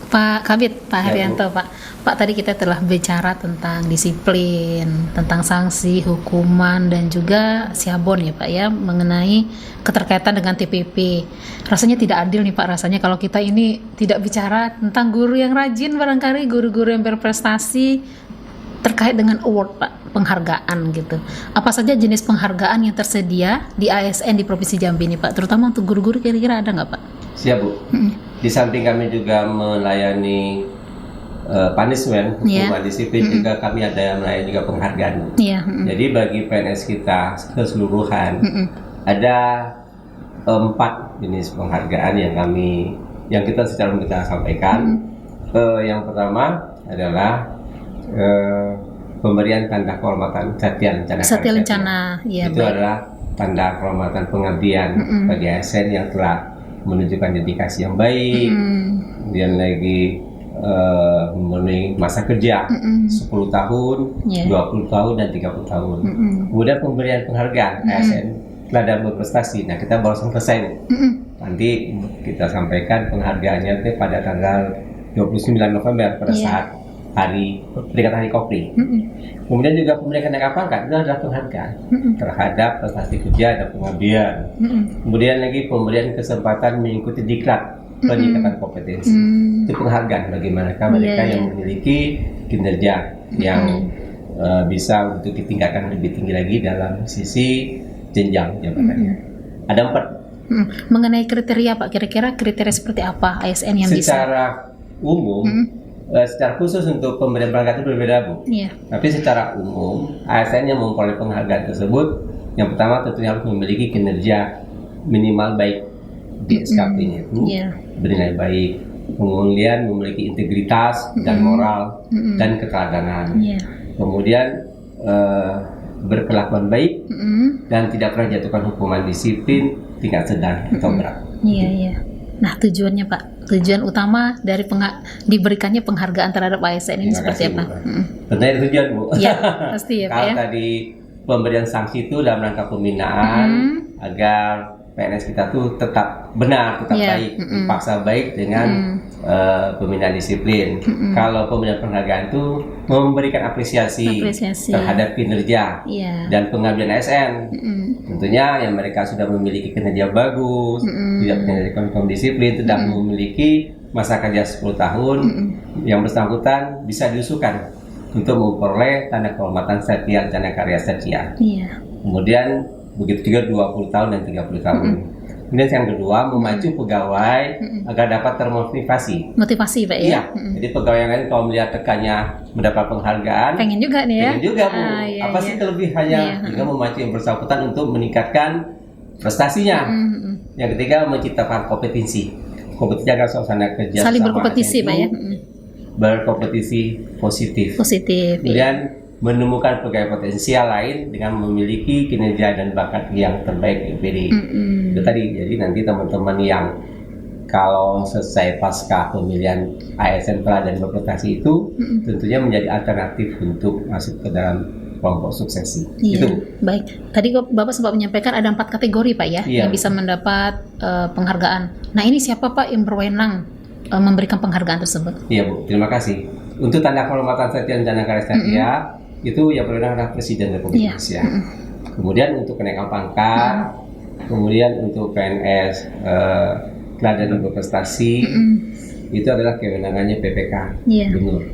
Pak Kabit, Pak Ya, Haryanto, Bu. Pak tadi kita telah bicara tentang disiplin, tentang sanksi, hukuman, dan juga siabon ya Pak ya, mengenai keterkaitan dengan TPP. Rasanya tidak adil nih Pak, rasanya kalau kita ini tidak bicara tentang guru yang rajin, barangkali guru-guru yang berprestasi terkait dengan award Pak, penghargaan gitu. Apa saja jenis penghargaan yang tersedia di ASN di Provinsi Jambi ini Pak, terutama untuk guru-guru kira-kira ada nggak Pak? Siap, Bu. Di samping kami juga melayani punishment, hukuman disiplin, juga kami ada yang melayani juga penghargaan. Iya. Jadi bagi PNS kita keseluruhan ada 4 jenis penghargaan yang kita secara kita sampaikan. Yang pertama adalah pemberian tanda kehormatan Satya Lencana, ya, itu baik. adalah tanda kehormatan pengabdian bagi ASN yang telah menunjukkan dedikasi yang baik, kemudian lagi memenuhi masa kerja 10 tahun, 20 tahun, dan 30 tahun. Kemudian pemberian penghargaan ASN telah berprestasi. Nah, kita baru selesai. Nanti kita sampaikan penghargaannya pada tanggal 29 November pada saat peringatan Hari Kopri. Kemudian juga pemberian kenaikan pangkat itu adalah penghargaan terhadap prestasi kerja dan pengabdian. Kemudian lagi pemberian kesempatan mengikuti diklat peningkatan kompetensi. Itu penghargaan bagi mereka yang memiliki kinerja yang bisa untuk ditingkatkan lebih tinggi lagi dalam sisi jenjang jabatannya. Ada 4. Mengenai kriteria Pak, kira-kira kriteria seperti apa ASN yang bisa? Secara umum, secara khusus untuk pemberian penghargaan itu berbeda, Bu. Tapi secara umum, ASN yang memperoleh penghargaan tersebut, yang pertama tentunya harus memiliki kinerja minimal baik di SKP-nya itu, bernilai baik, kemudian memiliki integritas dan moral dan keteladanan. Kemudian berkelakuan baik dan tidak pernah jatuhkan hukuman disiplin tingkat sedang atau berat. Nah, tujuannya Pak, tujuan utama dari diberikannya penghargaan terhadap ASN ini seperti apa? Tentunya ada tujuan, Bu. Ya, pasti ya Pak Kalau ya. tadi pemberian sanksi itu dalam rangka pembinaan agar PNS kita tuh tetap benar, tetap baik, dipaksa baik dengan pembinaan disiplin. Kalau pemberian penghargaan itu memberikan apresiasi terhadap kinerja dan pengabdian ASN. Tentunya yang mereka sudah memiliki kinerja bagus, tidak punya disiplin, tidak memiliki masa kerja 10 tahun, yang bersangkutan bisa diusulkan untuk memperoleh tanda kehormatan Satya Lencana Karya Satya. Kemudian begitu juga 20 tahun dan 30 tahun. Kemudian yang kedua, memacu pegawai agar dapat termotivasi. Motivasi Pak ya? Iya. Jadi pegawai yang lain kalau melihat rekannya mendapat penghargaan, pengen juga nih ya? Pengen juga, Bu. Apa sih kelebihannya? Juga memacu yang bersangkutan untuk meningkatkan prestasinya. Yang ketiga, menciptakan kompetensi. Kompetisi agar suasana kerja saling berkompetisi Pak ya? Berkompetisi positif. Kemudian menemukan pegawai potensial lain dengan memiliki kinerja dan bakat yang terbaik di UPD. Itu tadi. Jadi nanti teman-teman yang kalau selesai pasca pemilihan ASN teladan berprestasi itu tentunya menjadi alternatif untuk masuk ke dalam kelompok suksesi. Itu. Baik. Tadi Bapak sempat menyampaikan ada 4 kategori Pak ya yang bisa mendapat penghargaan. Nah, ini siapa Pak yang berwenang memberikan penghargaan tersebut? Iya, Bu. Terima kasih. Untuk tanda kehormatan Satya Lencana Karya Satya itu yang berwenang adalah Presiden Republik Indonesia. Kemudian untuk kenaikan pangkat, kemudian untuk PNS teladan berprestasi, itu adalah kewenangannya PPK, Gubernur,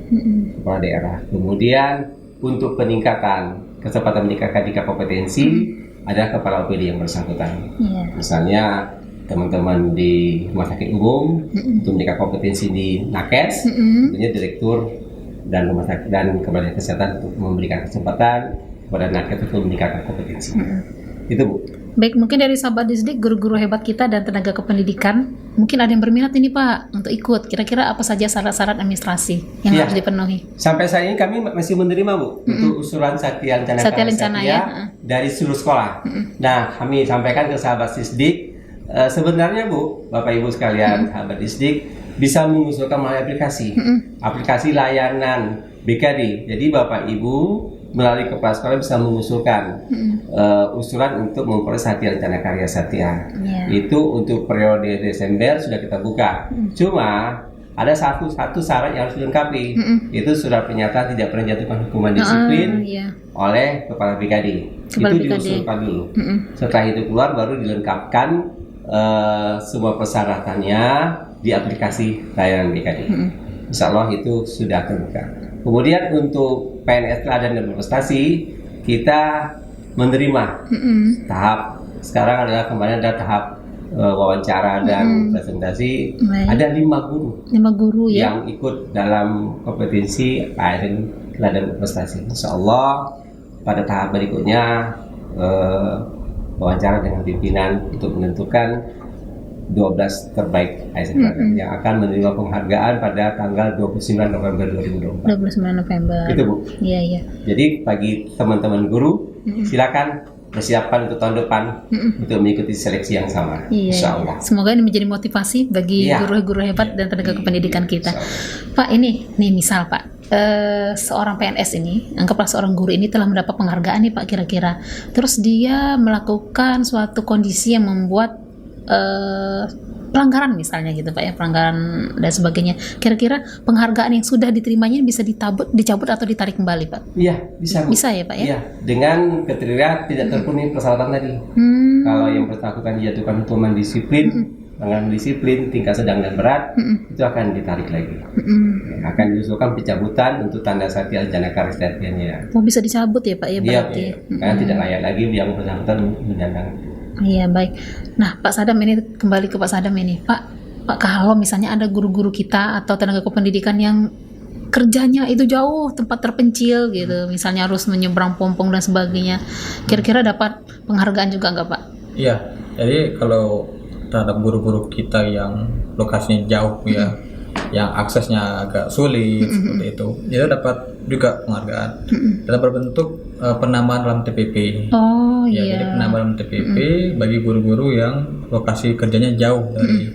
Kepala Daerah. Kemudian untuk peningkatan kesempatan meningkatkan tingkat kompetensi adalah Kepala OPD yang bersangkutan. Misalnya teman-teman di Rumah Sakit Umum untuk meningkatkan kompetensi di Nakes, tentunya Direktur dan Rumah Sakit dan Kepala Kesehatan untuk memberikan kesempatan kepada nakes untuk meningkatkan kompetensi. Itu, Bu. Baik, mungkin dari sahabat Disdik, guru-guru hebat kita dan tenaga kependidikan, mungkin ada yang berminat ini Pak untuk ikut. Kira-kira apa saja syarat-syarat administrasi yang harus dipenuhi? Sampai saat ini kami masih menerima, Bu, untuk usulan Satya Lencana dari seluruh sekolah. Nah, kami sampaikan ke sahabat Disdik, sebenarnya Bu, Bapak Ibu sekalian, sahabat Disdik bisa mengusulkan melalui aplikasi layanan BKD. Jadi Bapak Ibu melalui kepala sekolah bisa mengusulkan usulan untuk memperoleh Satya Lencana Karya Satya. Itu untuk periode Desember sudah kita buka. Cuma ada satu syarat yang harus dilengkapi, yaitu surat pernyataan tidak pernah jatuhkan hukuman disiplin Iya. oleh kepala BKD. Kepala Itu BKD. diusulkan dulu. Setelah itu keluar baru dilengkapkan semua persyaratannya di aplikasi layanan BKD. Insya Allah itu sudah terbuka. Kemudian untuk PNS teladan dan berprestasi, kita menerima tahap sekarang adalah kemarin ada tahap wawancara dan presentasi. Baik. Ada 5 guru 5 guru ya. yang ikut dalam kompetensi ASN teladan berprestasi. Insya Allah pada tahap berikutnya wawancara dengan pimpinan untuk menentukan 12 terbaik ASN teladan yang akan menerima penghargaan pada tanggal 29 November 2024. 29 November. Itu Bu. Iya, iya. Jadi bagi teman-teman guru silakan persiapkan untuk tahun depan untuk mengikuti seleksi yang sama. Iya. Insya Allah. Semoga ini menjadi motivasi bagi Iya. guru-guru hebat dan tenaga kependidikan kita. Insya Allah. Pak, ini nih misal Pak, seorang PNS ini, anggaplah seorang guru ini telah mendapat penghargaan nih Pak kira-kira. Terus dia melakukan suatu kondisi yang membuat pelanggaran misalnya gitu Pak ya, pelanggaran dan sebagainya. Kira-kira penghargaan yang sudah diterimanya bisa dicabut atau ditarik kembali Pak? Iya, bisa Bu. Bisa ya Pak ya? Iya, dengan kriteria tidak terpenuhi persyaratan tadi. Kalau yang bersangkutan dijatuhkan hukuman disiplin, pelanggaran disiplin tingkat sedang dan berat, itu akan ditarik lagi. Akan diusulkan pencabutan untuk tanda satya jana karisatianya. Oh, bisa dicabut ya Pak ya Iya, berarti? karena tidak layak lagi yang bersangkutan menyandang. Iya, baik. Nah Pak Sadam, ini kembali ke Pak Sadam ini Pak, kalau misalnya ada guru-guru kita atau tenaga kependidikan yang kerjanya itu jauh tempat terpencil gitu, misalnya harus menyeberang pompong dan sebagainya, kira-kira dapat penghargaan juga nggak Pak? Iya, jadi kalau terhadap guru-guru kita yang lokasinya jauh ya, yang aksesnya agak sulit seperti itu, dia dapat juga penghargaan dalam berbentuk penambahan dalam TPP. Oh Ya, iya. jadi penambahan dalam TPP bagi guru-guru yang lokasi kerjanya jauh dari,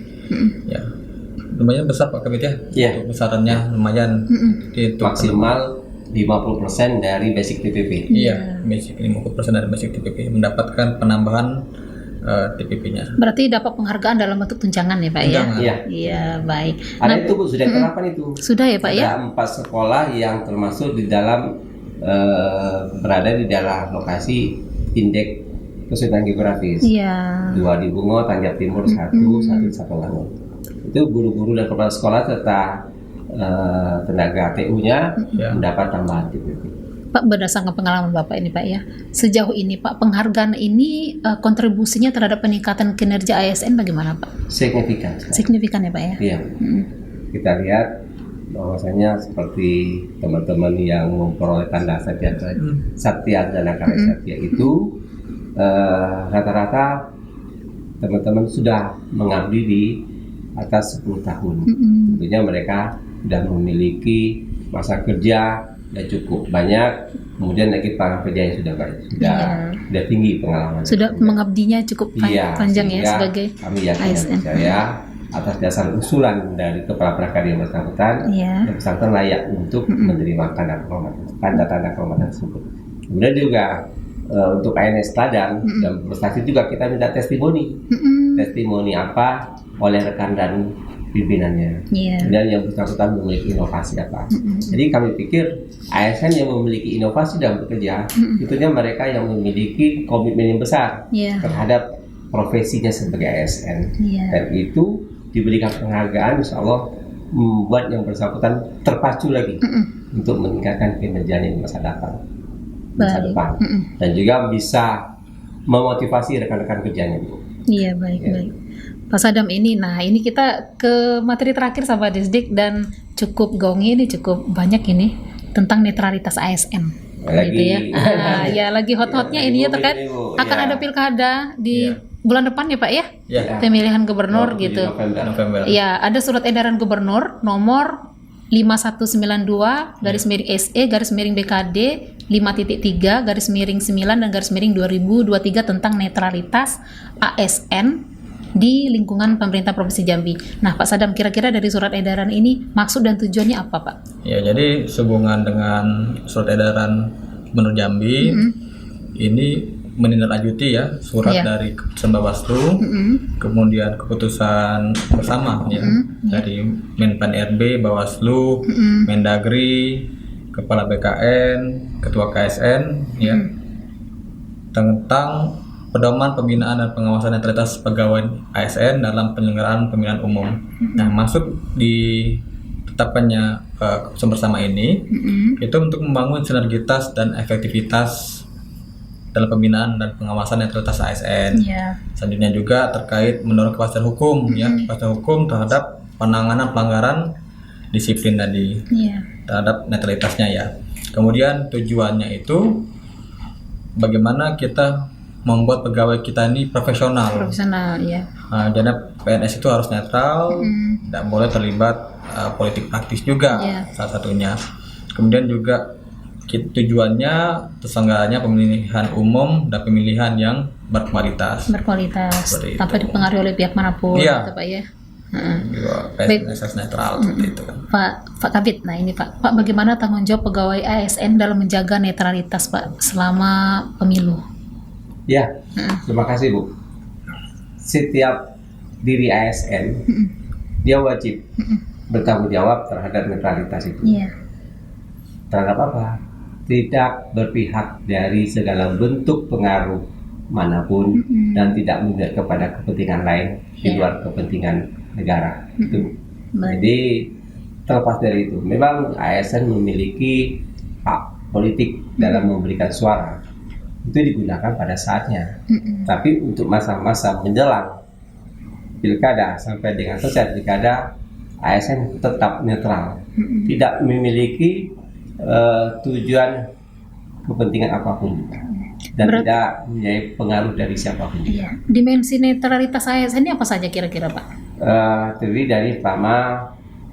ya lumayan besar Pak Kabit ya, Iya. untuk besarannya lumayan. Jadi itu Maksimal 50% dari basic TPP. Iya, basic 50% dari basic TPP mendapatkan penambahan TPP-nya. Berarti dapat penghargaan dalam bentuk tunjangan ya Pak ya? Tunjangan. Iya. Iya, baik. Ada itu Bu, sudah terapkan itu. Sudah ya Pak ya? Ada 4 sekolah yang termasuk di dalam berada di dalam lokasi indeks kesulitan geografis. Iya. 2 di Bungo, Tanjab Timur, 1 di Sapelangun. Itu guru-guru dan kepala sekolah serta tenaga TU-nya Ya. mendapat tambahan TPP. Pak, berdasarkan pengalaman Bapak ini Pak ya, sejauh ini Pak, penghargaan ini kontribusinya terhadap peningkatan kinerja ASN bagaimana Pak? Signifikan sekali. Signifikan ya Pak ya? Iya. Kita lihat bahwasanya seperti teman-teman yang memperoleh tanda satya jana karisatya itu rata-rata teman-teman sudah mengabdi di atas 10 tahun. Tentunya mereka sudah memiliki masa kerja yang cukup banyak, kemudian lagi pengalaman kerja yang sudah baik, sudah tinggi pengalaman. Sudah mengabdinya cukup panjang ya sehingga sebagai kami yakin dan ASN. percaya atas dasar usulan dari kepala prakarya yang bersangkutan, Iya. yang bersangkutan layak untuk menerima tanda-tanda kehormatan tersebut. Kemudian juga untuk ANS teladan dan prestasi juga kita minta testimoni. Testimoni apa oleh rekan dan pimpinannya. Iya. Dan yang bersangkutan memiliki inovasi apa. Jadi kami pikir ASN yang memiliki inovasi dan bekerja, itunya mereka yang memiliki komitmen yang besar Iya. terhadap profesinya sebagai ASN. Iya. Dan itu diberikan penghargaan, insya Allah membuat yang bersangkutan terpacu lagi untuk meningkatkan kinerjanya di masa Baik. depan, dan juga bisa memotivasi rekan-rekan kerjanya. Iya, baik. Pak Sadam ini, nah ini kita ke materi terakhir sahabat Disdik, dan cukup gaungnya ini, cukup banyak ini tentang netralitas ASN. Lagi Gitu ya. Ya lagi hot-hotnya ini ya, terkait akan ada pilkada di bulan depan ya Pak ya? Ya, Pemilihan gubernur 27 gitu. November. Ya, ada surat edaran gubernur nomor 5192 garis miring SE garis miring BKD 5.3 garis miring 9 dan garis miring 2023 tentang netralitas ASN di lingkungan pemerintah Provinsi Jambi. Nah, Pak Sadam, kira-kira dari surat edaran ini maksud dan tujuannya apa, Pak? Ya, jadi sehubungan dengan surat edaran Gubernur Jambi, ini menindaklanjuti ya surat Iya. dari keputusan Bawaslu, kemudian keputusan bersama ya dari Menpan RB, Bawaslu, Mendagri, Kepala BKN, Ketua KSN ya tentang pedoman pembinaan dan pengawasan netralitas pegawai ASN dalam penyelenggaraan pemilihan umum. Nah, maksud di tetapkannya keputusan bersama ini itu untuk membangun sinergitas dan efektivitas dalam pembinaan dan pengawasan netralitas ASN. Iya. Selanjutnya juga terkait mendorong kepastian hukum ya, kepastian hukum terhadap penanganan pelanggaran disiplin tadi Iya. terhadap netralitasnya ya. Kemudian tujuannya itu bagaimana kita membuat pegawai kita ini profesional. Profesional ya. Jadi PNS itu harus netral, tidak boleh terlibat politik praktis juga Iya. salah satunya. Kemudian juga tujuannya terselenggaranya pemilihan umum dan pemilihan yang berkualitas. Berkualitas Seperti tanpa itu. dipengaruhi oleh pihak manapun Iya. gitu Pak ya. Heeh. Juga PNS harus netral seperti itu kan. Pak Kabit, nah ini Pak, bagaimana tanggung jawab pegawai ASN dalam menjaga netralitas Pak selama pemilu? Ya, terima kasih Bu. Setiap diri ASN dia wajib bertanggung jawab terhadap netralitas itu. Iya. Terhadap apa? Tidak berpihak dari segala bentuk pengaruh manapun dan tidak memihak kepada kepentingan lain di luar kepentingan negara. Itu. Baik. Jadi terlepas dari itu, memang ASN memiliki hak politik dalam memberikan suara. Itu digunakan pada saatnya. Tapi untuk masa-masa menjelang pilkada sampai dengan selesai pilkada, ASN tetap netral, tidak memiliki tujuan kepentingan apapun dan tidak mempunyai pengaruh dari siapapun. Iya. Dimensi netralitas ASN ini apa saja kira-kira Pak? Terdiri dari pertama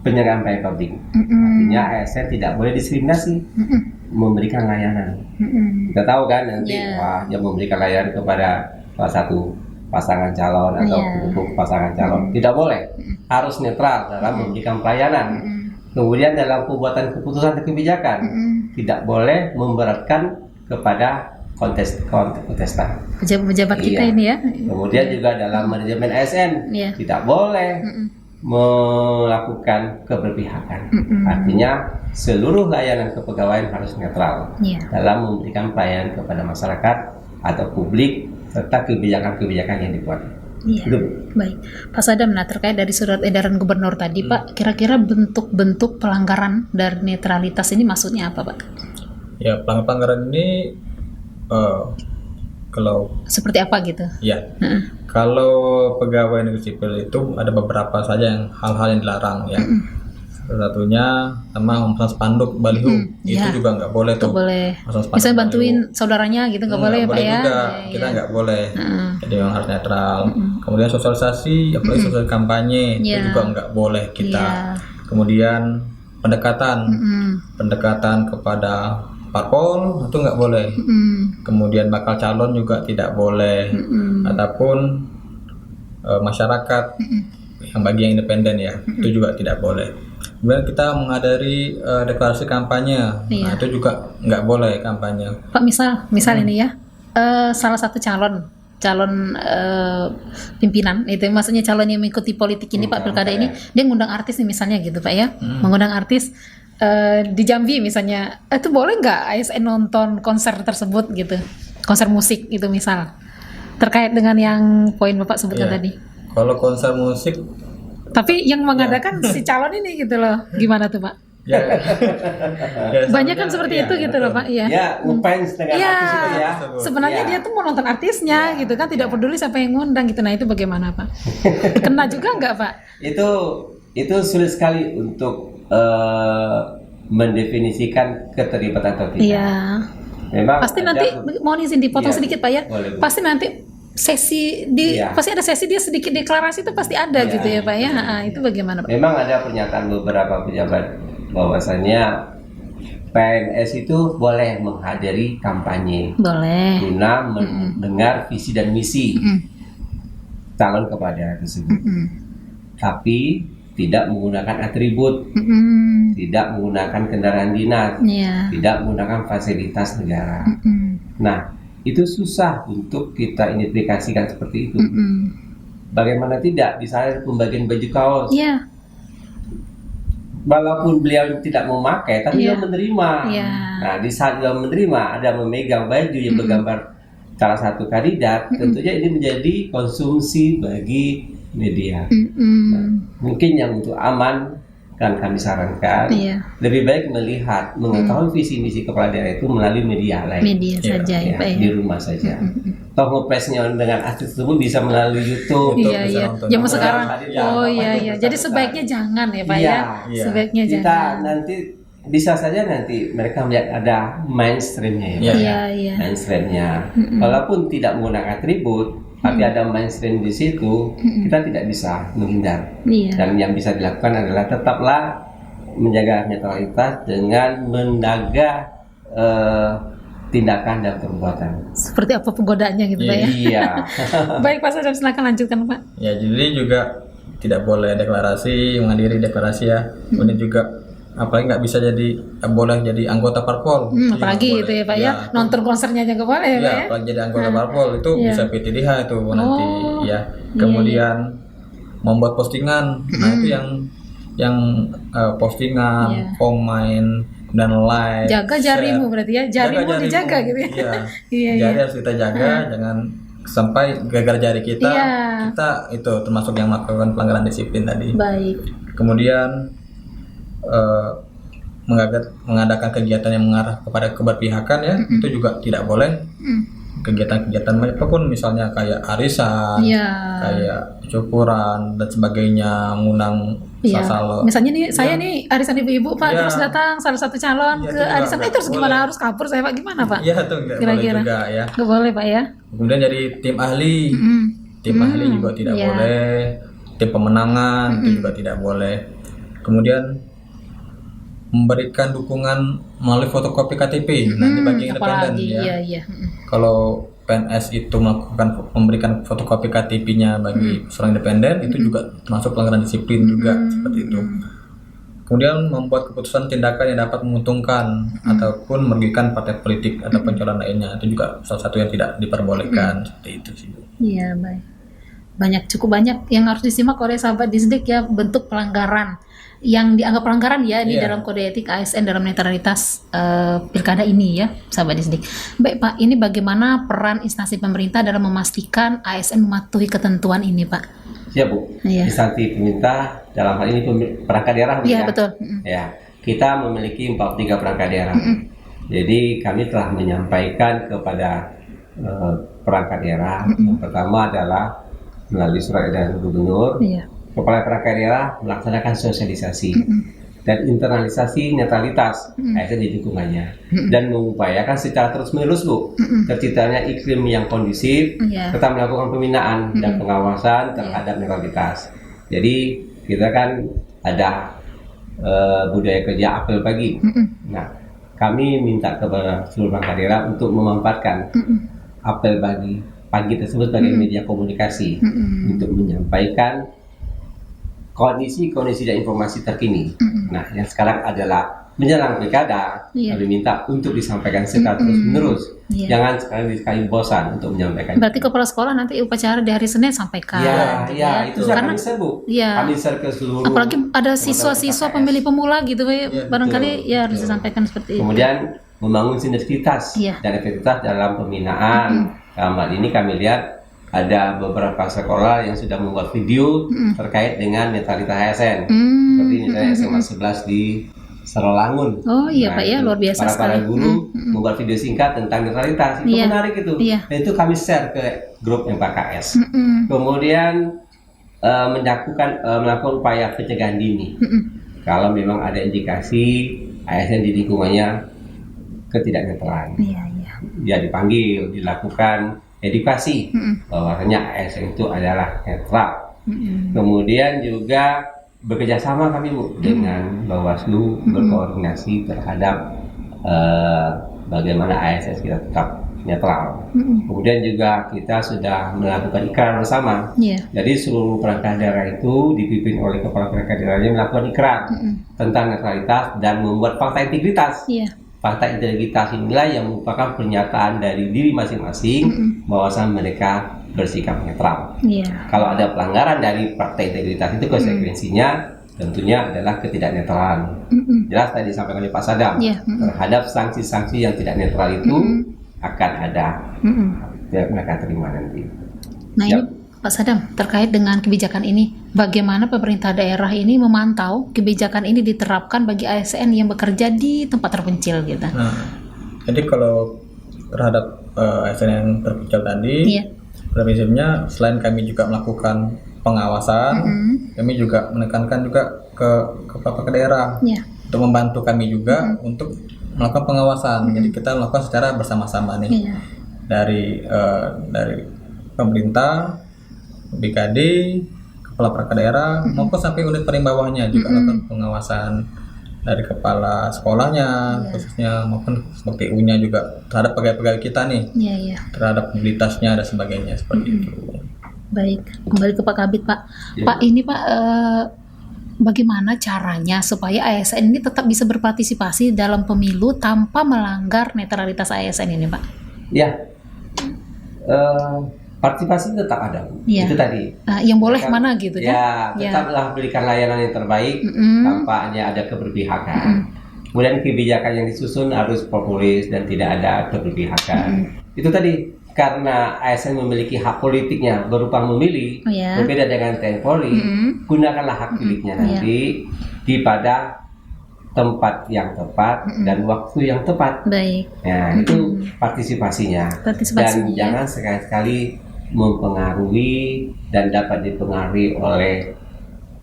penyerahan pelayanan publik. Artinya ASN tidak boleh diskriminasi memberikan layanan. Kita tahu kan nanti Iya. wah dia memberikan layanan kepada salah satu pasangan calon atau Iya. pendukung pasangan calon. Tidak boleh. Harus netral dalam memberikan pelayanan. Kemudian dalam pembuatan keputusan dan kebijakan tidak boleh memberatkan kepada kontestan. Pejabat kita Iya. ini ya. Kemudian juga dalam manajemen ASN Iya. tidak boleh melakukan keberpihakan. Artinya seluruh layanan kepegawaian harus netral Iya. dalam memberikan pelayanan kepada masyarakat atau publik serta kebijakan-kebijakan yang dibuat. Iya. Itu. Baik, Pak Sadam, nah terkait dari surat edaran gubernur tadi Pak, kira-kira bentuk-bentuk pelanggaran dari netralitas ini maksudnya apa Pak? Ya, pelanggaran ini kalau Seperti apa gitu? ya kalau pegawai negeri sipil itu ada beberapa saja yang hal-hal yang dilarang ya. Salah satunya sama memasang spanduk baliho itu ya. juga nggak boleh Itu tuh. boleh. Masang spanduk Misalnya baliho. bantuin saudaranya gitu nggak boleh ya Pak ya? juga. Iya, Kita iya. nggak boleh. Jadi memang harus netral. Kemudian sosialisasi, apalagi sosialisasi kampanye itu Iya. juga nggak boleh kita. Iya. Kemudian pendekatan kepada parpol itu nggak boleh. Kemudian bakal calon juga tidak boleh. Ataupun masyarakat yang bagi yang independen ya itu juga tidak boleh. Kemudian kita menghadiri deklarasi kampanye, Iya. nah itu juga nggak boleh kampanye. Pak misal ini ya, salah satu calon pimpinan itu maksudnya calon yang mengikuti politik ini Pak pilkada ini dia ngundang artis nih misalnya gitu Pak ya, mengundang artis di Jambi misalnya, itu boleh nggak ASN nonton konser tersebut gitu, konser musik itu misal terkait dengan yang poin Bapak sebutkan Iya. tadi, Kalau konser musik tapi yang mengadakan si calon ini gitu loh, gimana tuh Pak? ya, ya Banyak kan sebenarnya, seperti ya, itu gitu loh Pak, iya. Ya, ngefans dengan Iya, artis itu ya. sebenarnya Iya. dia tuh mau nonton artisnya gitu kan, tidak peduli siapa yang ngundang gitu. Nah itu bagaimana Pak? Kena juga nggak Pak? Itu sulit sekali untuk mendefinisikan keterlibatan atau tidak. Iya. Memang Pasti ada nanti mohon izin dipotong Iya, sedikit Pak ya. boleh, Bu. Pasti nanti sesi Iya. pasti ada sesi dia sedikit deklarasi itu pasti ada Iya. gitu ya Pak ya. Itu bagaimana Pak? Memang ada pernyataan beberapa pejabat bahwasannya PNS itu boleh menghadiri kampanye Boleh. guna mendengar visi dan misi calon kepada tersebut. Tapi tidak menggunakan atribut, tidak menggunakan kendaraan dinas, Iya. tidak menggunakan fasilitas negara. Nah, itu susah untuk kita identifikasikan seperti itu. Bagaimana tidak, misalnya pembagian baju kaos, Iya. walaupun beliau tidak memakai, tapi Iya. dia menerima. Iya. Nah, di saat dia menerima, ada memegang baju yang bergambar salah satu kandidat, tentunya ini menjadi konsumsi bagi media. Mungkin yang untuk aman, kan kami sarankan Iya. lebih baik melihat, mengetahui visi misi kepala daerah itu melalui media lain. Media saja ya, Ya, Pak ya. di rumah saja. Toh ngepresnya dengan artis tersebut bisa melalui YouTube. Untuk Iya, bisa iya. nonton. Zaman Nah, sekarang. hadir ya, Oh apa iya itu iya. besar-besar. Jadi sebaiknya jangan ya, Pak Iya, ya. iya. Sebaiknya Kita jangan. nanti bisa saja nanti mereka melihat ada mainstreamnya ya, Iya. Pak. Iya, iya. Mainstreamnya. Walaupun tidak menggunakan atribut, tapi ada mainstream di situ, kita tidak bisa menghindar. Iya. Dan yang bisa dilakukan adalah tetaplah menjaga netralitas dengan menjaga tindakan dan perbuatan. Seperti apa penggodaannya gitu, Pak ya. Iya. Baik, Pak Sadam, silakan lanjutkan, Pak. Ya, jadi juga tidak boleh deklarasi, menghadiri deklarasi ya. Kemudian juga apalagi nggak bisa boleh jadi anggota parpol. Itu juga Apalagi boleh. itu ya, Pak ya. Nonton konsernya aja nggak boleh ya, Ya, Pak ya. apalagi jadi anggota parpol itu Iya. bisa PTDH itu nanti ya. Kemudian membuat postingan, nah itu yang postingan, Iya. komen dan like. Jaga share. jarimu berarti ya. Jarimu Jaga dijaga gitu ya. Iya. Iya, Jari iya. harus kita jaga, jangan sampai gara-gara jari kita, Iya. kita itu termasuk yang melakukan pelanggaran disiplin tadi. Baik. Kemudian mengadakan kegiatan yang mengarah kepada keberpihakan ya, itu juga tidak boleh. Kegiatan-kegiatan apapun, misalnya kayak arisan, Iya. kayak syukuran dan sebagainya, mengundang Iya. sasalo. Misalnya nih, saya nih arisan ibu-ibu, Pak, Iya. terus datang salah satu calon Iya, ke itu juga arisan, nggak terus gimana, boleh. harus kabur saya, Pak, gimana, Pak? Iya, itu nggak boleh Kira-kira. juga ya. Nggak boleh, Pak ya. Kemudian dari tim ahli, tim ahli juga tidak iya. boleh, tim pemenangan itu juga tidak boleh. Kemudian memberikan dukungan melalui fotokopi KTP. Nanti bagi yang independen Apalagi, ya. iya, iya. Kalau PNS itu memberikan fotokopi KTP-nya bagi seorang independen, itu juga termasuk pelanggaran disiplin juga seperti itu. Kemudian membuat keputusan tindakan yang dapat menguntungkan ataupun merugikan partai politik atau calon lainnya, itu juga salah satu yang tidak diperbolehkan seperti itu sih. Iya, baik. Cukup banyak yang harus disimak oleh sahabat Disdik ya, bentuk pelanggaran yang dianggap pelanggaran ya ini Iya. dalam kode etik ASN dalam netralitas pilkada ini ya, sahabat Disdik. Baik, Pak, ini bagaimana peran instansi pemerintah dalam memastikan ASN mematuhi ketentuan ini, Pak? Siap, Bu. Iya. Instansi pemerintah dalam hal ini perangkat daerah, Bu, Iya, ya? betul. Ya, kita memiliki 43 perangkat daerah. Jadi kami telah menyampaikan kepada perangkat daerah. Yang pertama adalah melalui surat edaran gubernur, Iya. kepala perangkat daerah melaksanakan sosialisasi dan internalisasi netralitas ASN di lingkungannya dan mengupayakan secara terus-menerus, Bu, terciptanya iklim yang kondusif, Iya. tetap melakukan pembinaan dan pengawasan terhadap netralitas. Jadi kita kan ada budaya kerja apel pagi. Nah, kami minta kepada seluruh perangkat daerah untuk memanfaatkan apel pagi tersebut sebagai media komunikasi untuk menyampaikan kondisi dan informasi terkini. Nah, yang sekarang adalah menjelang pilkada, Iya. kami minta untuk disampaikan secara terus-menerus. Iya. Jangan sekali bosan untuk menyampaikan. Berarti kepala sekolah nanti upacara di hari Senin sampaikan. Iya, gitu iya, ya. itu sudah Karena kami share, Bu. Iya. Kami share ke seluruh. apalagi ada siswa-siswa KKS. pemilih pemula gitu, Pak, Iya, barangkali betul, ya harus betul. disampaikan seperti itu. Kemudian membangun sinergitas Iya. dan efektivitas dalam pembinaan. Dalam hal ini kami lihat ada beberapa sekolah yang sudah membuat video terkait dengan netralitas ASN. Seperti misalnya SMA 11 di Serolangun. Oh iya, Pak, ya, itu luar biasa para sekali. guru membuat video singkat tentang netralitas. Itu Iya. menarik itu. Iya. Dan itu kami share ke grup MPKS. Kemudian melakukan upaya pencegahan dini. Kalau memang ada indikasi ASN di lingkungannya ketidaknetralan, Iya, iya. dia dipanggil, dilakukan edukasi bahwasanya ASN itu adalah netral. Kemudian juga bekerjasama kami, Bu, dengan Bawaslu berkoordinasi terhadap bagaimana ASN kita tetap netral. Kemudian juga kita sudah melakukan ikrar bersama. Iya. Jadi seluruh perangkat daerah itu dipimpin oleh kepala perangkat daerahnya melakukan ikrar tentang netralitas dan membuat fakta integritas. Iya. fakta integritas inilah yang merupakan pernyataan dari diri masing-masing bahwasan mereka bersikap netral. Iya. Kalau ada pelanggaran dari fakta integritas itu konsekuensinya tentunya adalah ketidaknetralan. Jelas tadi disampaikan oleh Pak Sadam, terhadap sanksi-sanksi yang tidak netral itu akan ada mereka terima nanti. Nah ini Pak Sadam, terkait dengan kebijakan ini, bagaimana pemerintah daerah ini memantau kebijakan ini diterapkan bagi ASN yang bekerja di tempat terpencil gitu? Nah, jadi kalau terhadap ASN yang terpencil tadi, pada prinsipnya selain kami juga melakukan pengawasan, kami juga menekankan juga ke Bapak daerah untuk membantu kami juga untuk melakukan pengawasan. Jadi kita melakukan secara bersama-sama nih dari pemerintah, BKD, kepala perangkat daerah maupun sampai unit paling bawahnya juga melakukan pengawasan dari kepala sekolahnya khususnya maupun seperti U-nya juga terhadap pegawai-pegawai kita nih, terhadap mobilitasnya dan sebagainya seperti itu. Baik, kembali ke Pak Kabid Pak. Pak ini Pak, bagaimana caranya supaya ASN ini tetap bisa berpartisipasi dalam pemilu tanpa melanggar netralitas ASN ini Pak? Ya, partisipasi tetap ada, itu tadi. Yang boleh mana gitu kan? Tetaplah berikan layanan yang terbaik tanpa hanya ada keberpihakan. Kemudian kebijakan yang disusun harus populis dan tidak ada keberpihakan. Itu tadi, karena ASN memiliki hak politiknya berupa memilih, berbeda dengan TNI Polri, gunakanlah hak pilihnya nanti di pada tempat yang tepat dan waktu yang tepat. Baik. Nah, itu partisipasinya. Dan jangan sekali-sekali mempengaruhi dan dapat dipengaruhi oleh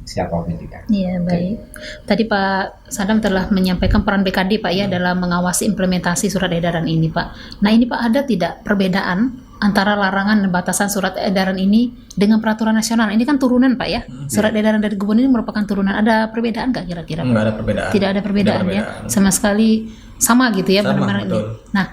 siapapun juga. Iya, baik. Tadi Pak Sadam telah menyampaikan peran BKD Pak ya dalam mengawasi implementasi surat edaran ini Pak. Nah ini Pak, ada tidak perbedaan antara larangan dan batasan surat edaran ini dengan peraturan nasional? Ini kan turunan Pak ya. Surat edaran dari gubernur ini merupakan turunan. Ada perbedaan nggak kira-kira? Nggak ada perbedaan. Tidak ada perbedaan ya. Sama sekali sama gitu ya benar-benar ini. Nah,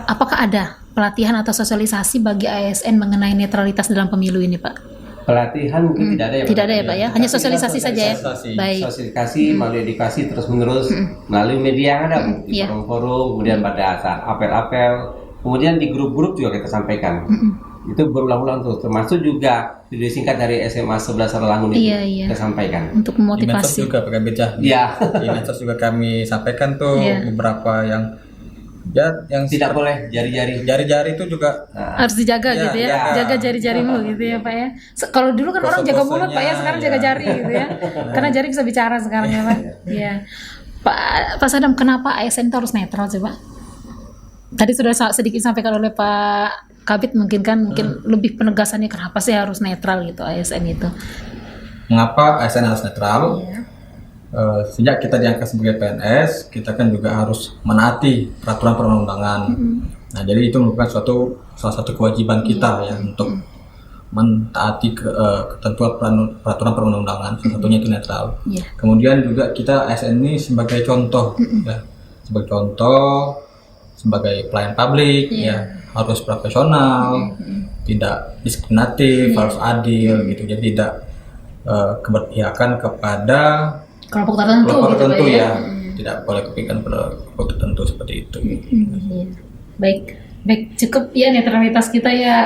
apakah ada pelatihan atau sosialisasi bagi ASN mengenai netralitas dalam pemilu ini Pak? Pelatihan mungkin tidak ada ya Pak? Tidak ada ya Pak ya, hanya sosialisasi saja ya? Baik. Sosialisasi melalui edukasi terus-menerus, melalui media yang ada, di forum-forum, kemudian pada saat apel-apel, kemudian di grup-grup juga kita sampaikan. Itu berulang-ulang terus, termasuk juga video singkat dari SMA 11 Ralangun itu kita sampaikan. Untuk memotivasi. Di medsos juga pakai becah. Di medsos juga kami sampaikan tuh beberapa yang tidak boleh jari-jari itu juga harus dijaga gitu ya, jaga jari-jarimu gitu ya Pak ya. Kalau dulu kan orang jaga mulut Pak ya, sekarang jaga jari gitu ya, karena jari bisa bicara sekarang ya Pak. Iya. Pak Sadam, kenapa ASN itu harus netral sih Pak? Tadi sudah sedikit disampaikan oleh Pak Kabid, mungkin lebih penegasannya kenapa sih harus netral gitu ASN itu? Mengapa ASN harus netral? Sejak kita diangkat sebagai PNS, kita kan juga harus menaati peraturan perundang-undangan. Nah, jadi itu merupakan salah satu kewajiban kita ya untuk mentaati ketentuan peraturan perundang-undangan. Salah satunya itu netral. Kemudian juga kita ASN ini sebagai contoh, ya, sebagai pelayan publik, ya harus profesional, tidak diskriminatif, harus adil, gitu. Jadi tidak keberpihakan kepada kelompok tertentu ya. Tidak boleh kepikirkan pada kelompok tertentu seperti itu. Baik, cukup ya netralitas kita ya,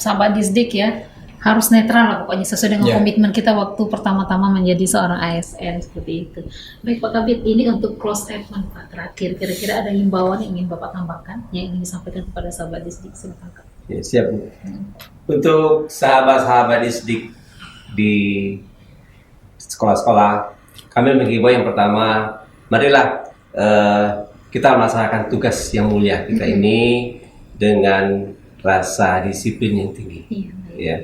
sahabat Disdik ya, harus netral lah pokoknya sesuai dengan komitmen kita waktu pertama-tama menjadi seorang ASN seperti itu. Baik Pak Kabid, ini untuk close statement Pak terakhir, kira-kira ada himbauan yang ingin Bapak tambahkan, yang ingin disampaikan kepada sahabat Disdik? Silakan Kak. Ya, siap. Untuk sahabat-sahabat Disdik di sekolah-sekolah, kami menghimbau yang pertama, marilah kita melaksanakan tugas yang mulia kita ini dengan rasa disiplin yang tinggi, ya,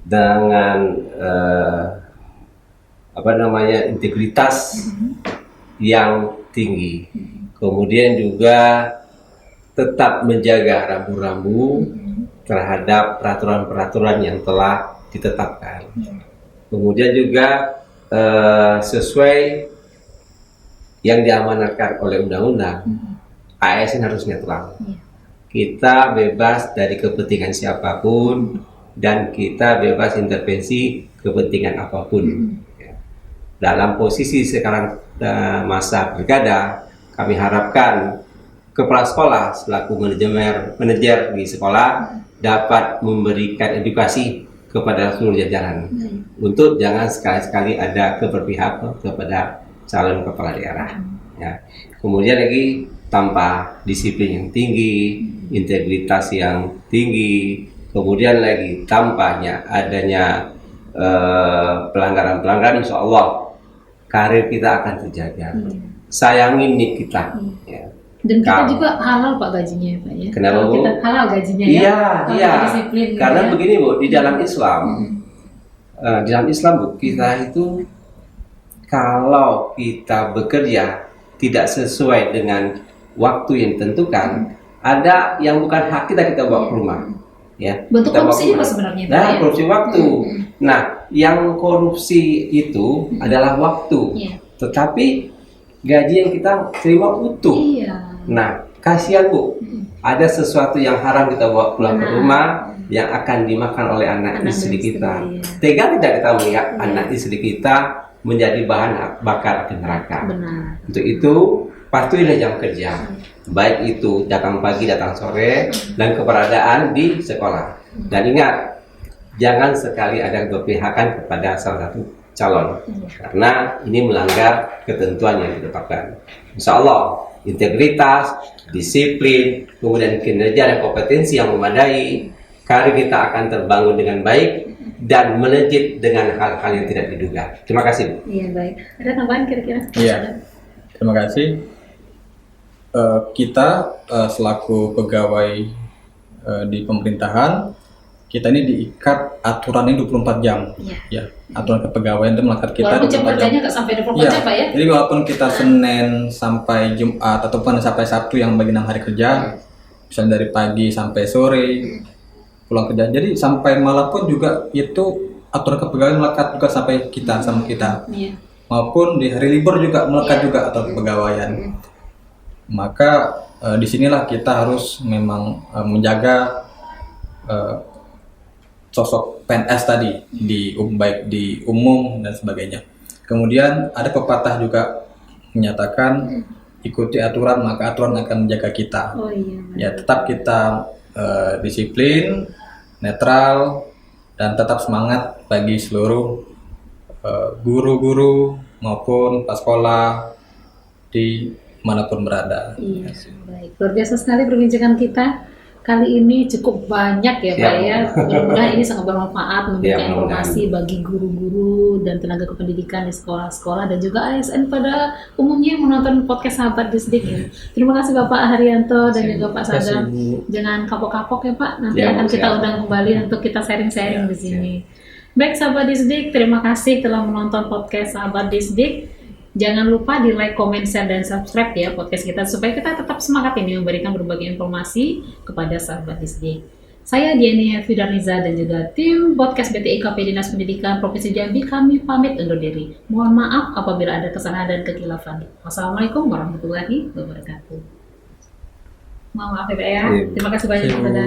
dengan integritas yang tinggi, kemudian juga tetap menjaga rambu-rambu terhadap peraturan-peraturan yang telah ditetapkan. Kemudian juga sesuai yang diamanatkan oleh undang-undang, ASN harus netral. Kita bebas dari kepentingan siapapun dan kita bebas intervensi kepentingan apapun. Dalam posisi sekarang masa pilkada, kami harapkan kepala sekolah selaku manajer di sekolah dapat memberikan edukasi kepada seluruh jajaran untuk jangan sekali-sekali ada keberpihakan kepada calon kepala daerah. Ya. Kemudian lagi tanpa disiplin yang tinggi, integritas yang tinggi, kemudian lagi tampaknya adanya pelanggaran-pelanggaran, insya Allah karir kita akan terjaga. Sayangin nik kita. Ya. Dan kita juga halal Pak gajinya ya Pak ya. Kenapa Bu? Kita halal gajinya ya. Iya, Kalau iya. kita disiplin gitu Karena ya. begini Bu, di dalam Islam, Bu, kita itu kalau kita bekerja tidak sesuai dengan waktu yang ditentukan, ada yang bukan hak kita bawa ke rumah. Ya, Bentuk kita bawa korupsi ke juga rumah. sebenarnya Pak Nah, ya. korupsi waktu. Nah, yang korupsi itu adalah waktu. Iya. Tetapi gaji yang kita terima utuh. Iya. Nah, kasihan Bu, ada sesuatu yang haram kita bawa pulang ke rumah yang akan dimakan oleh anak istri kita. Tega tidak kita melihat anak istri kita menjadi bahan bakar api neraka. Benar. Untuk itu, patuhilah jam kerja. Baik itu datang pagi, datang sore, dan keberadaan di sekolah. Dan ingat, jangan sekali ada keberpihakan kepada salah satu calon. Karena ini melanggar ketentuan yang ditetapkan. Insya Allah, integritas, disiplin, kemudian kinerja dan kompetensi yang memadai, karir kita akan terbangun dengan baik dan melejit dengan hal-hal yang tidak diduga. Terima kasih Bu. Iya baik. Ada tambahan kira-kira? Iya. Terima kasih. Kita selaku pegawai di pemerintahan, kita ini diikat aturan ini 24 jam. Iya. Ya, aturan kepegawaian itu melekat kita Walaupun jam 24 jam. kerjanya nggak sampai 24 Iya. jam Pak ya. Jadi walaupun kita Senin sampai Jumat ataupun sampai Sabtu yang bagi 6 hari kerja, misalnya dari pagi sampai sore pulang kerja. Jadi sampai malam pun juga itu aturan kepegawaian melekat juga sampai kita sama kita. Iya. Maupun di hari libur juga melekat juga aturan kepegawaian. Maka disinilah kita harus memang menjaga sosok PNS tadi baik di umum dan sebagainya. Kemudian ada pepatah juga menyatakan ikuti aturan maka aturan akan menjaga kita. Oh iya. Ya tetap kita disiplin, netral, dan tetap semangat bagi seluruh guru-guru maupun pas sekolah di manapun berada. Iya, baik. Luar biasa sekali perbincangan kita. Kali ini cukup banyak ya Pak ya. Mudah-mudahan ini sangat bermanfaat memberikan informasi bagi guru-guru dan tenaga kependidikan di sekolah-sekolah dan juga ASN pada umumnya yang menonton podcast Sahabat Disdik ya. Terima kasih Bapak Haryanto dan juga Pak Sadam. Jangan kapok-kapok ya Pak. Nanti akan kita undang kembali untuk kita sharing-sharing di sini. Baik Sahabat Disdik, terima kasih telah menonton podcast Sahabat Disdik. Jangan lupa di like, comment, share, dan subscribe ya podcast kita supaya kita tetap semangat ini memberikan berbagai informasi kepada sahabat Disdik. Saya Diani Fidarniza dan juga tim podcast BTIKP Dinas Pendidikan Provinsi Jambi kami pamit undur diri. Mohon maaf apabila ada kesalahan dan kekhilafan. Wassalamualaikum warahmatullahi wabarakatuh. Mohon maaf ya Pak ya. Terima kasih banyak kepada